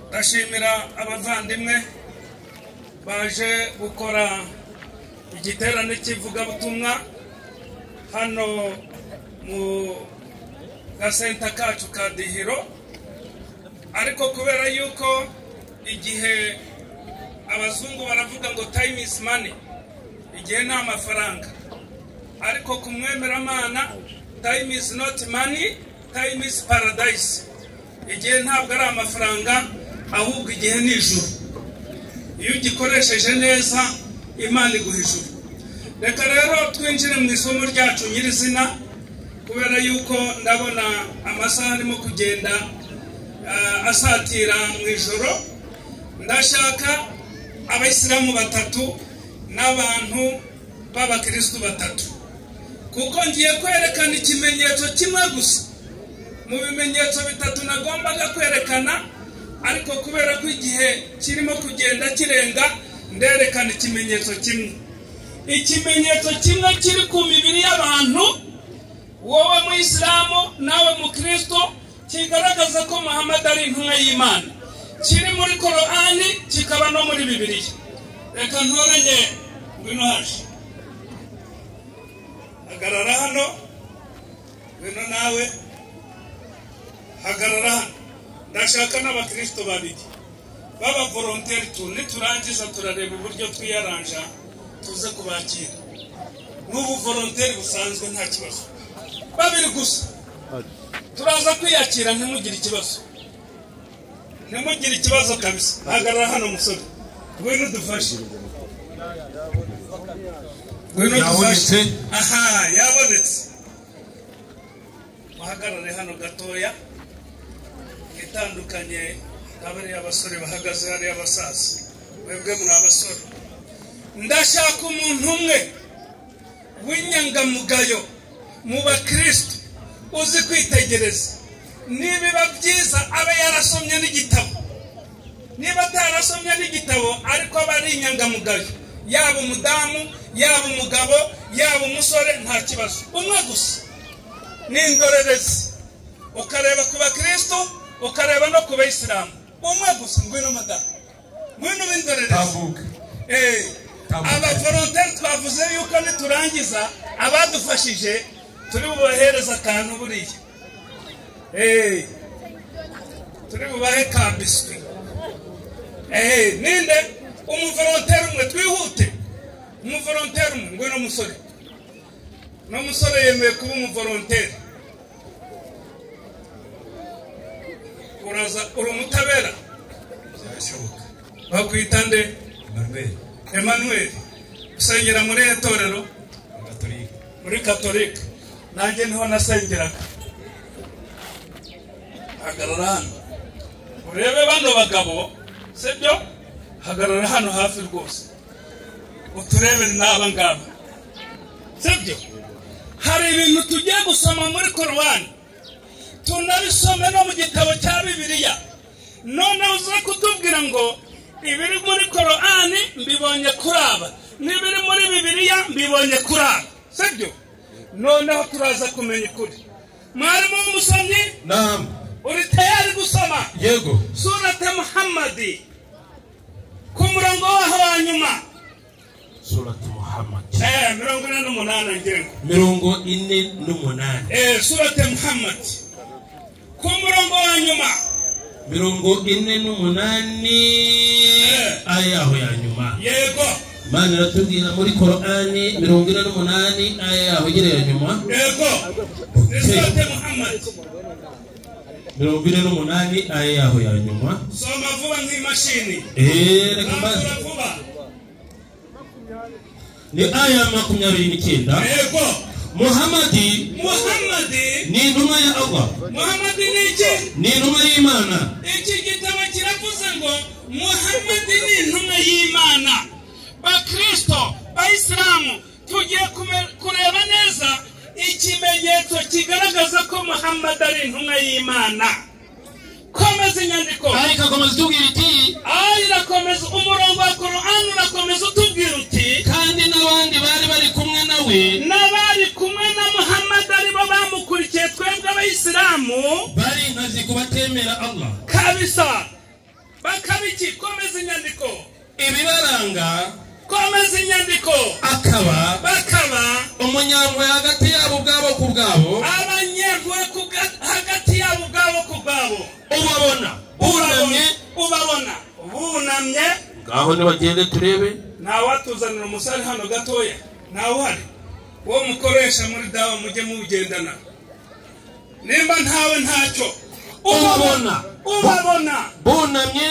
ndashimira abavandimwe baje gukora igiterane kivuga butumwa hano mu gasenta kacu ka Dihiro, ariko kubera yuko igihe abazungu baravuga ngo time is money, igihe nta mafaranga, ariko kumwemeramana time is not money, time is paradise. Igihe ntabwo ari amafaranga, ahubwo igihe ni ijuru. Iyo ugikoresheje neza Imana iguha ijuru. Reka rero twinjire mu isomo ryacu nyirizina, kubera yuko ndabona amasaha arimo kugenda asatira mu ijoro. Ndashaka abayisilamu batatu n'abantu b'abakristo batatu, kuko ngiye kwerekana ikimenyetso kimwe gusa mu bimenyetso bitatu nagombaga kwerekana, ariko kubera ko igihe kirimo kugenda kirenga nderekana ikimenyetso kimwe. Ikimenyetso kimwe kiri ku mibiri y'abantu, wowe mu Islamu nawe mu Kristo, kigaragaza ko Muhammad ari intumwa y'Imana, kiri muri Qur'ani kikaba no muri Bibiliya. Reka ntoranye ngwino haje, hagarara hano, ngwino nawe hagarara hano. Ndashaka n'abakristo babiri baba volontaire tu, niturangiza turareba uburyo twiyaranja tuze kubakira. N'ubu volontaire busanzwe nta kibazo, babiri gusa turaza kwiyakira, ntimugire ikibazo, ntimugire ikibazo kabisa. Hagarara hano musore, ngwino dufashe, ngwino dufashe. Aha, yabonetse. Muhagarare hano gatoya, itandukanye n'abari abasore bahagaze hari abasaza, webwe muri abasore. Ndashaka umuntu umwe w'inyangamugayo mu bakristo uzi kwitegereza. Nibiba byiza abe yarasomye n'igitabo, niba atarasomye n'igitabo ariko aba ari inyangamugayo, yaba umudamu, yaba umugabo, yaba umusore, nta kibazo. Umwe gusa n'indorerezi, ukareba ku bakristo, ukareba no ku bayisilamu. Umwe gusa, ngwino madamu, ngwino w'indorerezi. Aba volontaire twavuze yuko niturangiza abadufashije turi bubahereza akantu buriya. Turi bubahe ka biswi. Ninde umuvolontaire umwe, twihute. Umuvolontaire umwe, ngwino musore. No musore yemeye kuba umuvolontaire. Uraza uri umutabera. Bakwita nde? Emmanuel. Usengera muri etorero Katolika. Muri Katolika. Nanjye niho nasengeraga. Hagarara hano, urebe bano bagabo, sibyo? Hagarara hano hafi rwose, uturebe n'aba ngaba, sibyo? Hari ibintu tugiye gusoma muri Qur'ani, tunabisome no mu gitabo cya Bibiliya. None uza kutubwira ngo ibiri muri Qur'ani mbibonye kuraba, n'ibiri muri Bibiliya mbibonye kuraba, sibyo? Noneho turaza kumenya ukuri. Mwarimu w'umusomyi? Naam. Uri tayari gusoma? Yego. Surate Muhammadi ku murongo waho wa nyuma. Surate Muhammad. 48 ngengo. 48. Surate Muhammad ku murongo wa nyuma. 48 aya aho ya nyuma. Yego. Mana ratubwira muri Qur'ani 48 aya yaho gira ya nyuma. Yego. Surate Muhammad 48 aya yaho ya nyuma. Soma vuba nk'imashini. Reka mbaze. Ni aya 29. Yego. Muhammadi ni intumwa ya Allah. Muhammadi ni iki? Ni intumwa y'Imana. Iki gitabo kiravuze ngo Muhammadi ni intumwa y'Imana. Bakristo, Bayisilamu, tugiye kureba neza ikimenyetso kigaragaza ko Muhammad ari intumwa y'Imana. Komeza inyandiko. Ariko komeza tubwira iti, irakomeza umurongo wa Qur'ani, urakomeza utubwira uti, kandi n'abandi bari kumwe nawe, n'abari kumwe na Muhammad aribo bamukurikiye twebwe Abayisilamu, bari nkazi kubatemera Allah. Kabisa bikabiki komeza inyandiko ibibaranga komeza inyandiko bakaba umunyamwe hagati yabo ubwabo ku bwabo abanyamwe hagati yabo ubwabo ku bwabo ubabona bunamye ngaho nibagende turebe ntawatuzanira umusare hano gatoya ntawari wo mukoresha muri dawa mujye mugendana nimba ntawe ntacyo ubabona bunamye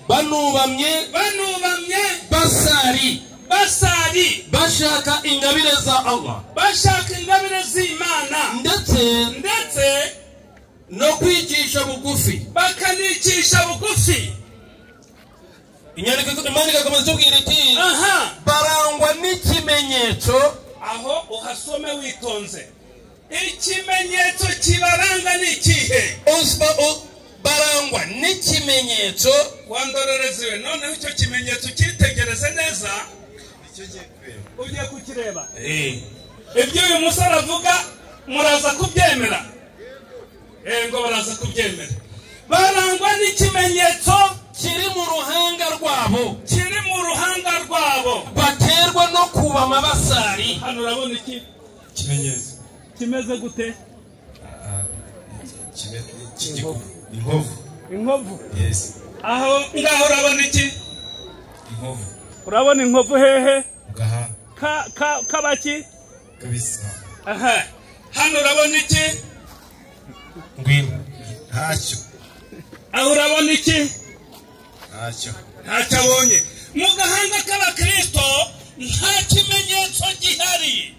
banubamye basari bashaka ingabire za Allah bashaka ingabire z'Imana ndetse no kwicisha bugufi bakanicisha bugufi inyandiko Imana igakomeza tubwira iti barangwa n'ikimenyetso aho uhasome witonze ikimenyetso kibaranga n'ikihe barangwa n'ikimenyetso wandororeziwe noneho icyo kimenyetso cyitegereze neza ugiye kukireba ibyo uyu musore avuga muraza kubyemera ngo baraza kubyemera barangwa n'ikimenyetso kiri mu ruhanga rwabo baterwa no kubama basari hano urabona iki kimenyetso kimeze gute inkovu yes aho ngaho urabona iki inkovu urabona inkovu hehe gaha kabaki kabisa hano urabona iki ngwino ntacyo aho urabona iki ntacyo abonye mu gahanga k'abakristo nta kimenyetso gihari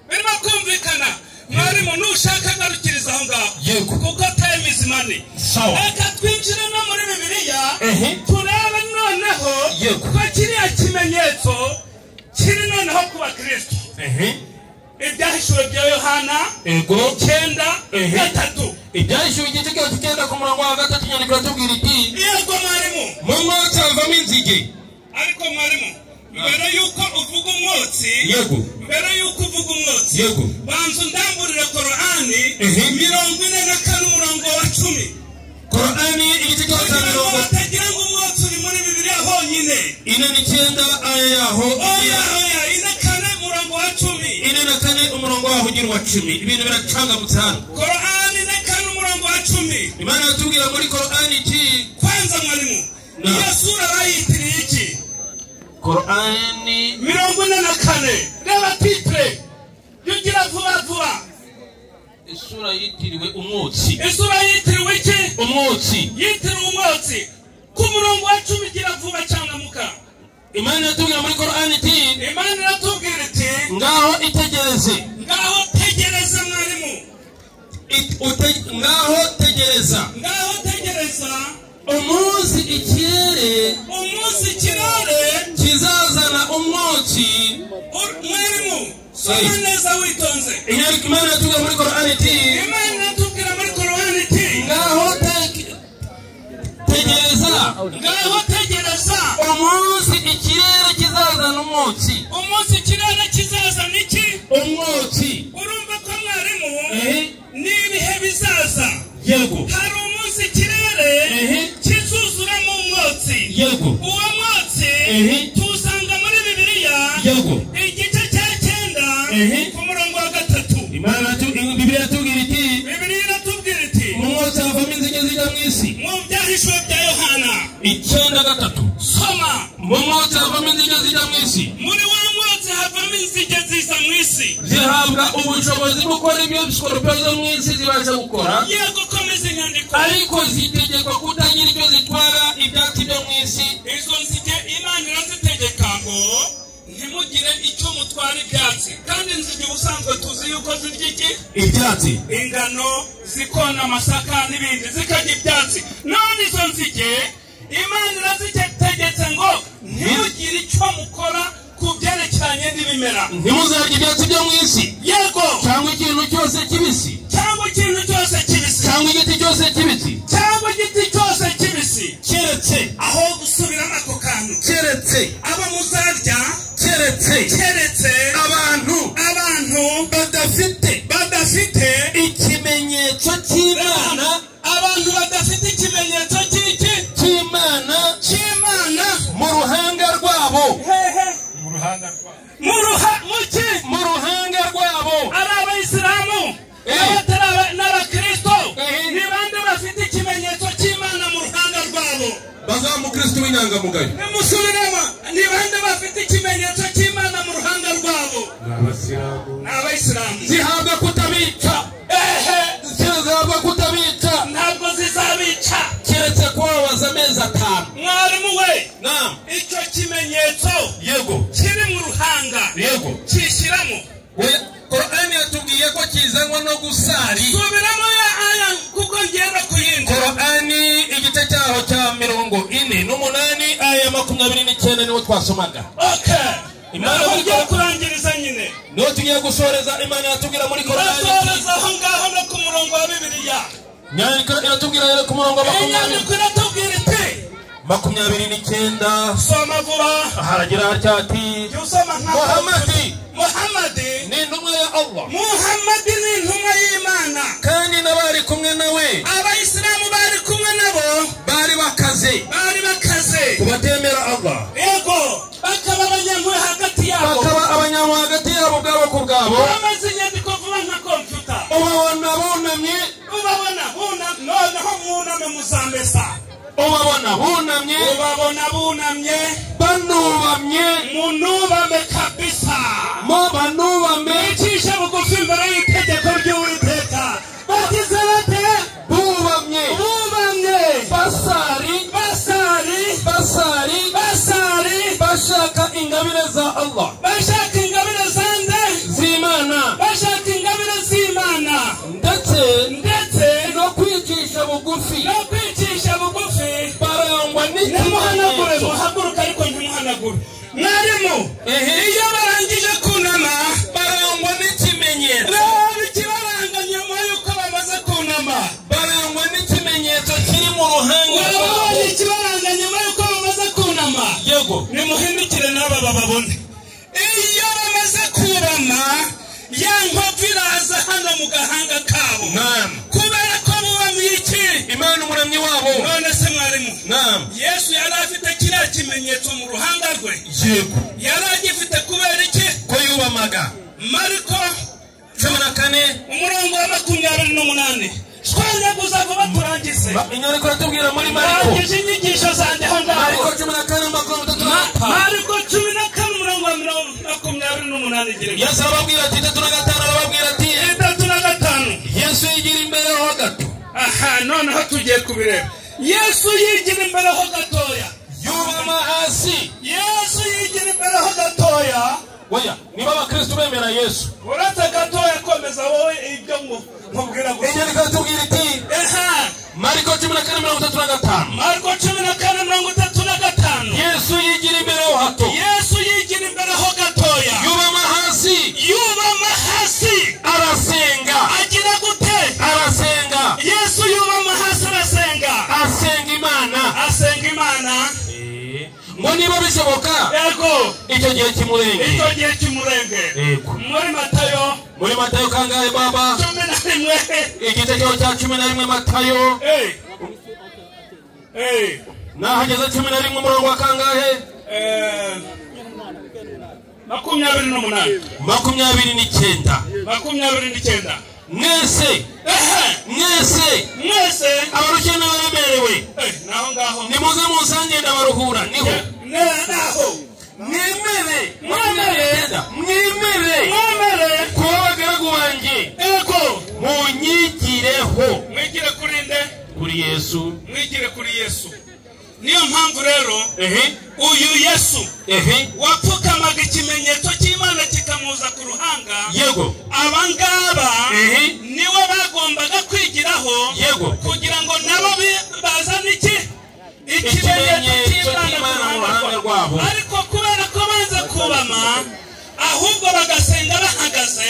birimo kumvikana mwarimu nushaka garukiriza aho ngaho kuko time is money reka twinjire no muri Bibiliya turebe noneho ko kiriya kimenyetso kiri noneho ku bakristo ibyahishuwe bya Yohana 9:3 ibyahishuwe igice cya 9 ku murongo wa 3 nyandiko tubwira iti yego mwarimu mu mwotsi havamo inzige ariko mwarimu mbere yuko uvuga umwotsi banza ndamburire Korani 44 umurongo wa 10 Korani igice cya 5 batagira ngo umwotsi uri muri Bibiliya honyine 4 aya yaho oya 4 umurongo wa 10 4 umurongo waho ugira wa 10 ibintu biracanga mutano Korani 4 umurongo wa 10 Imana yatubwira muri Korani iti kwanza mwalimu iyo sura bayitiriye iki Korani 44 reba titre yugira vuba isura yitiriwe umwotsi yitiriwe iki umwotsi ku murongo wa 10 gira vuba cyangwa muka Imana yatubwira muri Korani iti ngaho tegereza mwarimu ngaho tegereza umunsi ikirere kizazana umwotsi mwarimu soma neza witonze inyandiko Imana yatubwira muri Korani iti ngaho tegereza umunsi ikirere kizazana umwotsi umwotsi urumva ko mwarimu n'ibihe bizaza hari umunsi ikirere kizuzuramo umwotsi uwo mwotsi tuwusanga muri Bibiliya igice cya 9 ku murongo wa 3 Bibiliya iratubwira iti mu mwotsi havamo inzige zijya mu isi mu byahishuwe bya Yohana 9:3 soma mu mwotsi havamo inzige zijya mu isi muri wa mwotsi havamo inzige ziza mu isi zihabwa ubushobozi bwo gukora ibyo sikorupiyo zo mu isi zibasha gukora yego komeza inyandiko ariko zitegekwa kutagira icyo zitwara ibyatsi byo mu isi izo nzige Imana irazitegeka ngo ntimugire icyo mutwara ibyatsi kandi inzige ubusanzwe tuzi yuko zirya iki ibyatsi ingano zikona amasaka n'ibindi zikarya ibyatsi none izo nzige Imana irazitegetse ngo ntimugire icyo mukora ku byerekeranye n'ibimera ntimuzarya ibyatsi byo mu isi yego cyangwa ikintu cyose kibisi cyangwa igiti cyose kibisi keretse aho gusubiramo ako kantu keretse abo muzarya keretse abantu badafite ikimenyetso cy'Imana abantu badafite ikimenyetso cy'iki umukristo w'inyangamugayo. Nimusubiremo ni bande bafite ikimenyetso cy'Imana mu ruhanga rwabo? N'abayisilamu. Zihabwa kutabica. Zihabwa kutabica. Ntabwo zizabica keretse kubabaza amezi 5. Mwarimu we. Naam. Icyo kimenyetso yego kiri mu ruhanga yego kishyiramo. Qur'ani yatubwiye ko kizanwa no gusari. Subiramo ya aya kuko ngenda kuyinda. Qur'ani igice cyaho cya 48 aya 29 niwo twasomaga. Okay. Imana igiye kurangiriza nyine. No tugiye gusoreza Imana yatubwira muri Qur'ani. Gusoreza aho ngaho no ku murongo wa Bibiliya. Nyandiko iratubwira ku murongo wa 20. Nyandiko iratubwira iti 29 soma vuba. Haragira ati Muhammad ni intumwa ya Allah. Muhammad ni intumwa y'Imana. Kandi nabari kumwe nawe. Abayisilamu bari kumwe nabo. Bari bakaze. Kubatemera Allah. Yego. Bakaba abanyamwe hagati yabo. Bwabo ku bwabo. Bamaze inyandiko vuba nka computer. Ubabona bunamye. Noneho mwuname muzambesa. Ubabona bunamye. Banubamye. Munubame kabisa. Banubame. Icisha bugufi imbere y'itegeko ry'Uwiteka. Bagize bate? Bubamye. Basari. Bashaka ingabire za Allah. Bashaka ingabire zande. Z'Imana. Bashaka ingabire z'Imana. Ndetse no kwicisha bugufi. Barangwa n'ikimenyetso. Muhaguruka ariko ntimuhanagure. Mwarimu. Iyo barangije kunama. Barangwa n'ikimenyetso. Ikibaranga nyuma yuko bamaze kunama. Barangwa n'ikimenyetso kiri mu ruhanga. Ikibaranga nyuma yuko bamaze kunama. Yego. Nimuhindukire n'aba bababone. Iyo bamaze kurama ya nkovu iraza hano mu gahanga kabo. Naam. Kubera ko bubamiye iki? Imana umuremyi wabo. None se mwarimu. Naam. Yesu yari afite kiriya kimenyetso mu ruhanga rwe. Yego. Yari agifite kubera iki? Ko yubamaga. Mariko 14 umurongo wa 28. Twanyaguza vuba turangize. Inyandiko iratubwira muri Mariko. Barangije inyigisho zanjye aho ngaho. Mariko 14:33. Mariko 14 umurongo wa 28 gira. Yesu arababwira ati 35 arababwira ati 35. Yesu yigira imbere ho gato. Aha noneho tugiye kubireba. Yesu yigira imbere ho gatoya. Yubama hasi. Yesu yigira imbere ho gatoya. Oya, niba abakristo bemera Yesu. Urata gatoya komeza wowe ibyo nkubwira gusa. Inyandiko iratubwira iti Mariko 14:35. Mariko 14:35. Yesu yigira imbere ho hato. Yesu yigira imbere ho gatoya. Yubama hasi. Arasenga. Agira gute? Arasenga. Yesu yubama hasi arasenga. Asenga Imana. Ngo niba bishoboka. Yego. Icyo gihe kimurenge. Yego. Muri Matayo kangahe baba? 11. Igice cya 11 Matayo. Nahageze 11 umurongo wa kangahe? 28. 29. Mwese abarushye n'abaremerewe. Naho ngaho. Nimuze musange ndabaruhura niho. Naho. Mwemere. Kuba abagaragu banjye. Ego. Munyigireho. Mwigire kuri nde? Kuri Yesu. Mwigire kuri Yesu. Niyo mpamvu rero uyu Yesu wapfukamaga ikimenyetso cy'Imana kikamuza ku ruhanga. Yego. Abangaba niwe bagombaga kwigiraho kugira ngo nabo bazane iki? Ikimenyetso cy'Imana mu ruhanga rwabo. Ariko kubera ko banze kubama ahubwo bagasenga bahagaze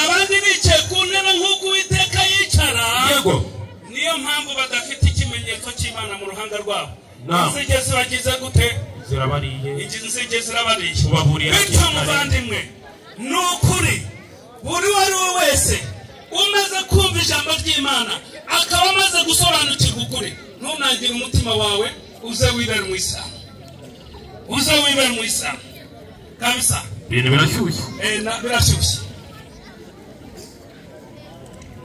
abandi bicaye ku ntebe nk'uko Uwiteka yicara. Yego. Niyo mpamvu badafite ikimenyetso cy'Imana mu ruhanga rwabo. Inzige bagize gute? Zirabariye. Inzige zirabariye. Ubaburiye. Bityo muvandimwe nukuri buri wari wese umaze kumva ijambo ry'Imana akaba amaze gusobanukirwa ukuri, ntunangire umutima wawe uze wibere mu Islam. Kabisa. Birashyushye. Birashyushye.